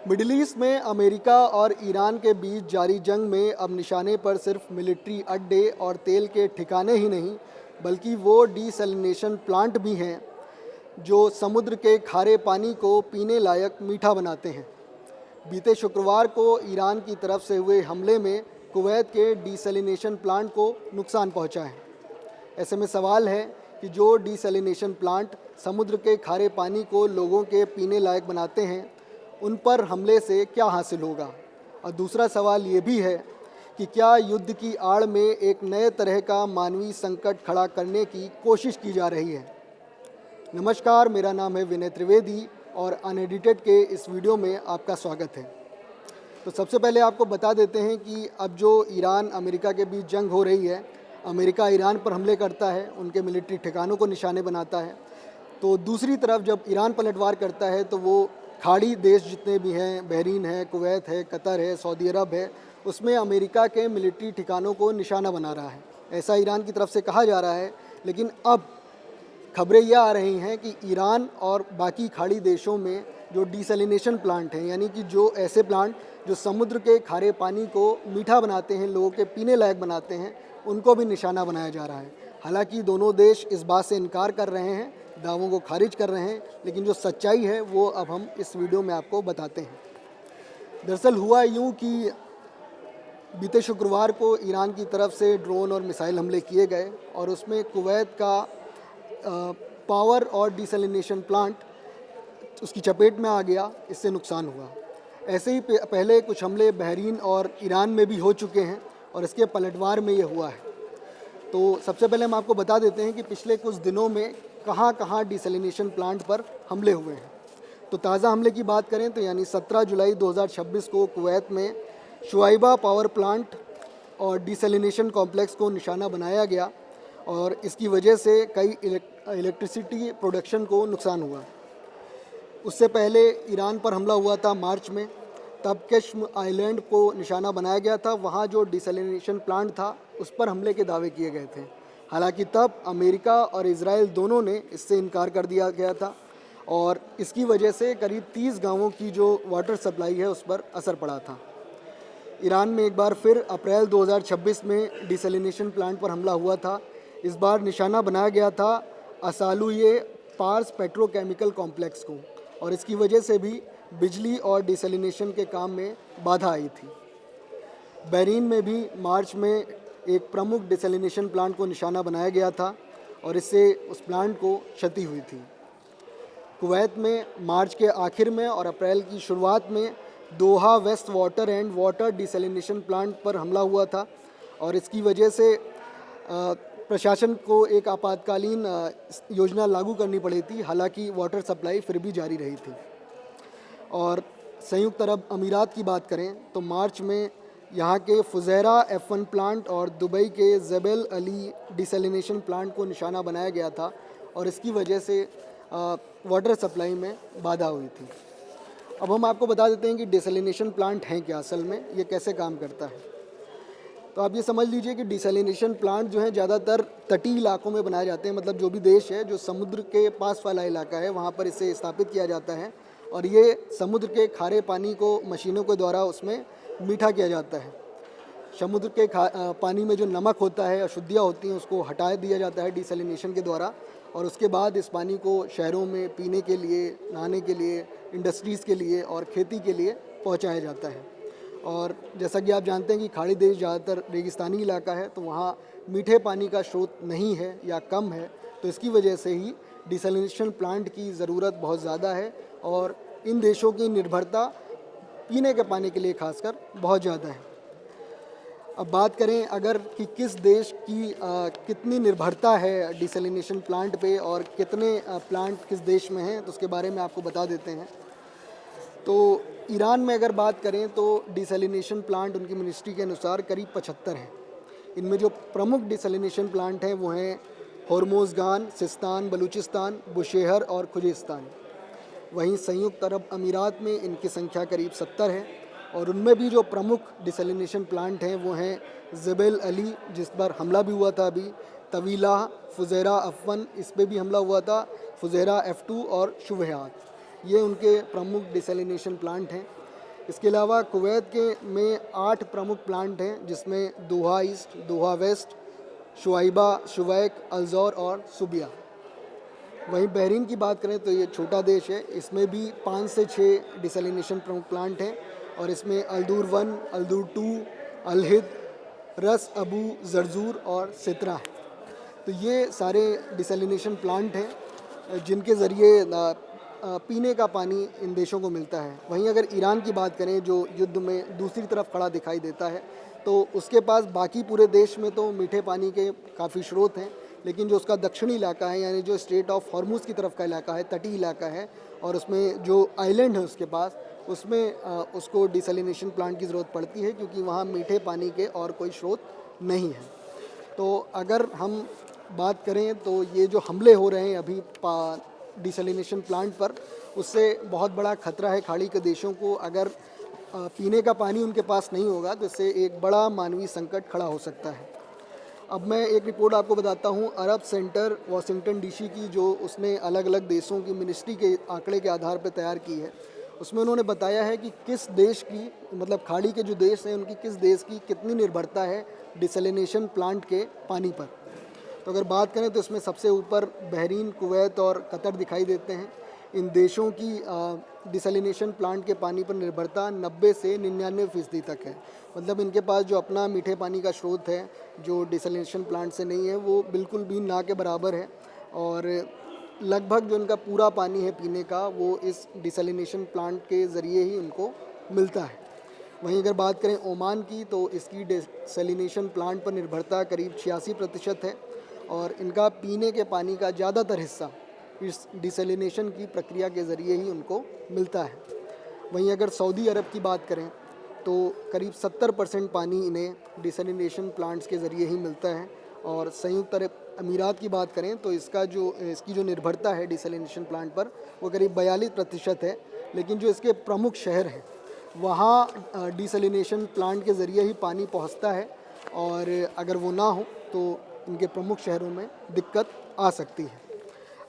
Middle east में America और Iran के बीच जारी जंग में अब निशाने पर सिर्फ मिलिट्री अड्डे और तेल के ठिकाने ही नहीं बल्कि वो डिसैलिनेशन प्लांट भी हैं जो समुद्र के खारे पानी को पीने लायक मीठा बनाते हैं। बीते शुक्रवार को ईरान की तरफ से हुए हमले में कुवैत के डिसैलिनेशन प्लांट को नुकसान पहुंचा है। ऐसे में सवाल है कि जो डिसैलिनेशन प्लांट समुद्र के खारे पानी को लोगों के पीने लायक बनाते हैं उन पर हमले से क्या हासिल होगा, और दूसरा सवाल ये भी है कि क्या युद्ध की आड़ में एक नए तरह का मानवीय संकट खड़ा करने की कोशिश की जा रही है। नमस्कार, मेरा नाम है विनय त्रिवेदी और अनएडिटेड के इस वीडियो में आपका स्वागत है। तो सबसे पहले आपको बता देते हैं कि अब जो ईरान अमेरिका के बीच जंग हो रही है, अमेरिका ईरान पर हमले करता है, उनके मिलिट्री ठिकानों को निशाने बनाता है, तो दूसरी तरफ जब ईरान पलटवार करता है तो वो खाड़ी देश जितने भी हैं, बहरीन है, कुवैत है, कतर है, सऊदी अरब है, उसमें अमेरिका के मिलिट्री ठिकानों को निशाना बना रहा है। ऐसा ईरान की तरफ से कहा जा रहा है। लेकिन अब खबरें यह आ रही हैं कि ईरान और बाकी खाड़ी देशों में जो डिसैलिनेशन प्लांट हैं, यानी कि जो ऐसे प्लांट जो समुद्र के खारे पानी को मीठा बनाते हैं, लोगों के पीने लायक बनाते हैं, उनको भी निशाना बनाया जा रहा है। हालांकि दोनों देश इस बात से इनकार कर रहे हैं, दावों को खारिज कर रहे हैं, लेकिन जो सच्चाई है वो अब हम इस वीडियो में आपको बताते हैं। दरअसल हुआ यूँ कि बीते शुक्रवार को ईरान की तरफ से ड्रोन और मिसाइल हमले किए गए और उसमें कुवैत का पावर और डिसैलिनेशन प्लांट उसकी चपेट में आ गया, इससे नुकसान हुआ। ऐसे ही पहले कुछ हमले बहरीन और ईरान में भी हो चुके हैं और इसके पलटवार में ये हुआ है। तो सबसे पहले हम आपको बता देते हैं कि पिछले कुछ दिनों में कहाँ कहाँ डिसैलिनेशन प्लांट पर हमले हुए हैं। तो ताज़ा हमले की बात करें तो यानी 17 जुलाई 2026 को कुवैत में शुआइबा पावर प्लांट और डिसैलिनेशन कॉम्प्लेक्स को निशाना बनाया गया और इसकी वजह से कई इलेक्ट्रिसिटी प्रोडक्शन को नुकसान हुआ। उससे पहले ईरान पर हमला हुआ था मार्च में, तब केश्म आइलैंड को निशाना बनाया गया था। वहाँ जो डिसैलिनेशन प्लांट था उस पर हमले के दावे किए गए थे। हालांकि तब अमेरिका और इजराइल दोनों ने इससे इनकार कर दिया गया था और इसकी वजह से करीब 30 गांवों की जो वाटर सप्लाई है उस पर असर पड़ा था। ईरान में एक बार फिर अप्रैल 2026 में डिसैलिनेशन प्लांट पर हमला हुआ था। इस बार निशाना बनाया गया था असालुये पार्स पेट्रोकेमिकल कॉम्प्लेक्स को और इसकी वजह से भी बिजली और डिसैलिनेशन के काम में बाधा आई थी। बहरीन में भी मार्च में एक प्रमुख डिसैलिनेशन प्लांट को निशाना बनाया गया था और इससे उस प्लांट को क्षति हुई थी। कुवैत में मार्च के आखिर में और अप्रैल की शुरुआत में Doha waste water and water desalination plant पर हमला हुआ था और इसकी वजह से प्रशासन को एक आपातकालीन योजना लागू करनी पड़ी थी। हालांकि वाटर सप्लाई फिर भी जारी रही थी। और संयुक्त अरब अमीरात की बात करें तो मार्च में यहाँ के फुजैरा F1 प्लांट और दुबई के जेबल अली डिसैलिनेशन प्लांट को निशाना बनाया गया था और इसकी वजह से वाटर सप्लाई में बाधा हुई थी। अब हम आपको बता देते हैं कि डिसैलिनेशन प्लांट हैं क्या, असल में ये कैसे काम करता है। तो आप ये समझ लीजिए कि डिसैलिनेशन प्लांट जो है ज़्यादातर तटीय इलाकों में बनाए जाते हैं। मतलब जो भी देश है जो समुद्र के पास वाला इलाका है वहाँ पर इसे स्थापित किया जाता है और ये समुद्र के खारे पानी को मशीनों के द्वारा उसमें मीठा किया जाता है। समुद्र के पानी में जो नमक होता है, अशुद्धियाँ होती हैं, उसको हटा दिया जाता है डिसैलिनेशन के द्वारा और उसके बाद इस पानी को शहरों में पीने के लिए, नहाने के लिए, इंडस्ट्रीज़ के लिए और खेती के लिए पहुंचाया जाता है। और जैसा कि आप जानते हैं कि खाड़ी देश ज़्यादातर रेगिस्तानी इलाका है, तो वहाँ मीठे पानी का स्रोत नहीं है या कम है, तो इसकी वजह से ही डिसैलिनेशन प्लांट की ज़रूरत बहुत ज़्यादा है और इन देशों की निर्भरता पीने के पानी के लिए खासकर बहुत ज़्यादा है। अब बात करें अगर कि किस देश की कितनी निर्भरता है डिसैलिनेशन प्लांट पे और कितने प्लांट किस देश में हैं, तो उसके बारे में आपको बता देते हैं। तो ईरान में अगर बात करें तो डिसैलिनेशन प्लांट उनकी मिनिस्ट्री के अनुसार करीब 75 हैं। इनमें जो प्रमुख डिसैलिनेशन प्लांट हैं वो हैं होर्मोज़गान, सिस्तान, बलूचिस्तान, बुशेहर और खुजेस्तान। वहीं संयुक्त अरब अमीरात में इनकी संख्या करीब 70 है और उनमें भी जो प्रमुख डिसैलिनेशन प्लांट हैं वो हैं जेबल अली, जिस पर हमला भी हुआ था अभी, तवीला, फुजैरा F1, इस पर भी हमला हुआ था, फुजैरा F2 और शुबहात, ये उनके प्रमुख डिसैलिनेशन प्लांट हैं। इसके अलावा कुवैत के में 8 प्रमुख प्लांट हैं, जिसमें दोहा ईस्ट, दोहा वेस्ट, शुआइबा, शुवैक, अल्जौर और सुबिया। वहीं बहरीन की बात करें तो ये छोटा देश है, इसमें भी 5 से 6 डिसलिनेशन प्रमुख प्लांट हैं और इसमें अल्दूर 1, अल्दूर 2, अलहिद, रस अबू जरजूर और सितरा है। तो ये सारे डिसलिनेशन प्लांट हैं जिनके ज़रिए पीने का पानी इन देशों को मिलता है। वहीं अगर ईरान की बात करें, जो युद्ध में दूसरी तरफ खड़ा दिखाई देता है, तो उसके पास बाकी पूरे देश में तो मीठे पानी के काफ़ी स्रोत हैं, लेकिन जो उसका दक्षिणी इलाका है, यानी जो स्ट्रेट ऑफ हॉर्मुज़ की तरफ का इलाका है, तटीय इलाका है, और उसमें जो आइलैंड है उसके पास, उसमें उसको डिसलिनेशन प्लांट की ज़रूरत पड़ती है, क्योंकि वहाँ मीठे पानी के और कोई स्रोत नहीं है। तो अगर हम बात करें तो ये जो हमले हो रहे हैं अभी डिसलिनेशन प्लांट पर, उससे बहुत बड़ा खतरा है खाड़ी के देशों को। अगर पीने का पानी उनके पास नहीं होगा तो इससे एक बड़ा मानवीय संकट खड़ा हो सकता है। अब मैं एक रिपोर्ट आपको बताता हूँ अरब सेंटर वाशिंगटन डीसी की, जो उसने अलग अलग देशों की मिनिस्ट्री के आंकड़े के आधार पर तैयार की है। उसमें उन्होंने बताया है कि किस देश की, मतलब खाड़ी के जो देश हैं उनकी किस देश की कितनी निर्भरता है डिसलिनेशन प्लांट के पानी पर। तो अगर बात करें तो इसमें सबसे ऊपर बहरीन, कुवैत और कतर दिखाई देते हैं। इन देशों की डिसलिनेशन प्लांट के पानी पर निर्भरता 90 से 99% तक है। मतलब इनके पास जो अपना मीठे पानी का स्रोत है, जो डिसलिनेशन प्लांट से नहीं है, वो बिल्कुल भी ना के बराबर है, और लगभग जो इनका पूरा पानी है पीने का, वो इस डिसलिनेशन प्लांट के ज़रिए ही उनको मिलता है। वहीं अगर बात करें ओमान की, तो इसकी डिसलिनेशन प्लांट पर निर्भरता करीब 86% है, और इनका पीने के पानी का ज़्यादातर हिस्सा इस डिसलिनेशन की प्रक्रिया के ज़रिए ही उनको मिलता है। वहीं अगर सऊदी अरब की बात करें तो करीब 70% पानी इन्हें डिसलिनेशन प्लांट्स के ज़रिए ही मिलता है, और संयुक्त अरब अमीरात की बात करें तो इसकी जो निर्भरता है डिसलिनेशन प्लांट पर, वो करीब 42% है। लेकिन जो इसके प्रमुख शहर हैं वहाँ डिसलिनेशन प्लांट के ज़रिए ही पानी पहुँचता है, और अगर वो ना हो तो इनके प्रमुख शहरों में दिक्कत आ सकती है।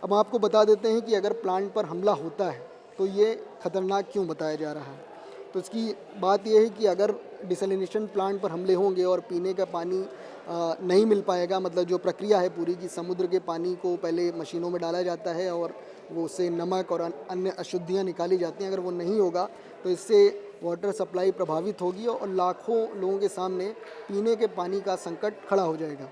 अब आपको बता देते हैं कि अगर प्लांट पर हमला होता है तो ये ख़तरनाक क्यों बताया जा रहा है। तो इसकी बात यह है कि अगर डिसलिनेशन प्लांट पर हमले होंगे और पीने का पानी नहीं मिल पाएगा, मतलब जो प्रक्रिया है पूरी की, समुद्र के पानी को पहले मशीनों में डाला जाता है और वो उससे नमक और अन्य अशुद्धियाँ निकाली जाती हैं, अगर वो नहीं होगा तो इससे वाटर सप्लाई प्रभावित होगी और लाखों लोगों के सामने पीने के पानी का संकट खड़ा हो जाएगा।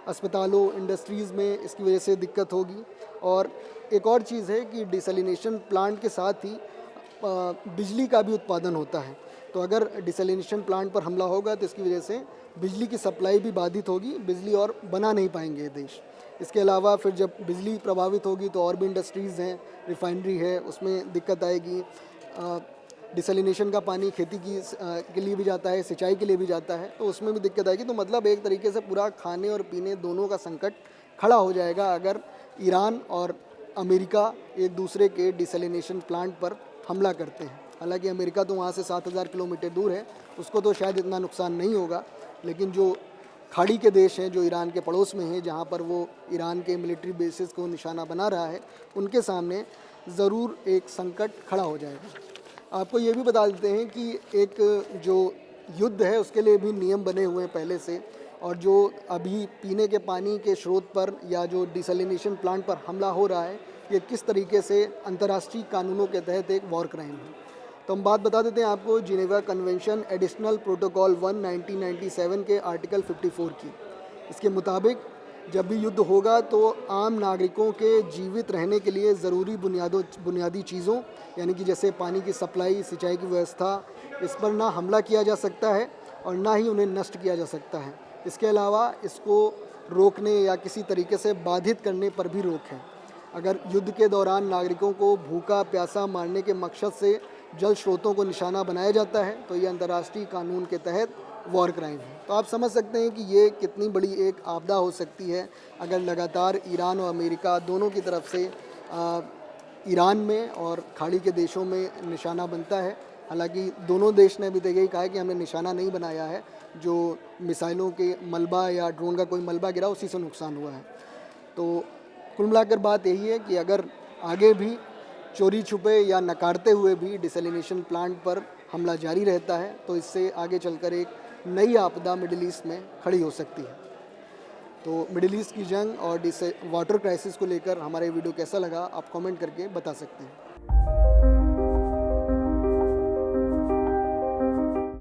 अस्पतालों, इंडस्ट्रीज़ में इसकी वजह से दिक्कत होगी। और एक और चीज़ है कि डिसलिनेशन प्लांट के साथ ही बिजली का भी उत्पादन होता है। तो अगर डिसलिनेशन प्लांट पर हमला होगा तो इसकी वजह से बिजली की सप्लाई भी बाधित होगी, बिजली और बना नहीं पाएंगे देश। इसके अलावा फिर जब बिजली प्रभावित होगी तो और भी इंडस्ट्रीज़ हैं, रिफाइनरी है, उसमें दिक्कत आएगी। डिसलिनेशन का पानी खेती के लिए भी जाता है, सिंचाई के लिए भी जाता है, तो उसमें भी दिक्कत आएगी। तो मतलब एक तरीके से पूरा खाने और पीने दोनों का संकट खड़ा हो जाएगा अगर ईरान और अमेरिका एक दूसरे के डिसलिनेशन प्लांट पर हमला करते हैं। हालांकि अमेरिका तो वहाँ से 7000 किलोमीटर दूर है, उसको तो शायद इतना नुकसान नहीं होगा, लेकिन जो खाड़ी के देश हैं, जो ईरान के पड़ोस में हैं, जहाँ पर वो ईरान के मिलिट्री बेसिस को निशाना बना रहा है, उनके सामने ज़रूर एक संकट खड़ा हो जाएगा। आपको ये भी बता देते हैं कि एक जो युद्ध है उसके लिए भी नियम बने हुए हैं पहले से, और जो अभी पीने के पानी के स्रोत पर या जो डिसलिनेशन प्लांट पर हमला हो रहा है, ये किस तरीके से अंतर्राष्ट्रीय कानूनों के तहत एक वॉर क्राइम है। तो हम बात बता देते हैं आपको जिनेवा कन्वेंशन एडिशनल प्रोटोकॉल 1 1997 के आर्टिकल 54 की। इसके मुताबिक जब भी युद्ध होगा तो आम नागरिकों के जीवित रहने के लिए ज़रूरी बुनियादी चीज़ों, यानी कि जैसे पानी की सप्लाई, सिंचाई की व्यवस्था, इस पर ना हमला किया जा सकता है और ना ही उन्हें नष्ट किया जा सकता है। इसके अलावा इसको रोकने या किसी तरीके से बाधित करने पर भी रोक है। अगर युद्ध के दौरान नागरिकों को भूखा प्यासा मारने के मकसद से जल स्रोतों को निशाना बनाया जाता है तो ये अंतर्राष्ट्रीय कानून के तहत वॉर क्राइम है। तो आप समझ सकते हैं कि ये कितनी बड़ी एक आपदा हो सकती है अगर लगातार ईरान और अमेरिका दोनों की तरफ से ईरान में और खाड़ी के देशों में निशाना बनता है। हालांकि दोनों देश ने अभी तक यही कहा है कि हमने निशाना नहीं बनाया है, जो मिसाइलों के मलबा या ड्रोन का कोई मलबा गिरा उसी से नुकसान हुआ है। तो कुल मिलाकर बात यही है कि अगर आगे भी चोरी छुपे या नकारते हुए भी डिसलिनेशन प्लांट पर हमला जारी रहता है तो इससे आगे चलकर एक नई आपदा मिडिल ईस्ट में खड़ी हो सकती है। तो मिडिल ईस्ट की जंग और वाटर क्राइसिस को लेकर हमारा ये वीडियो कैसा लगा आप कमेंट करके बता सकते हैं।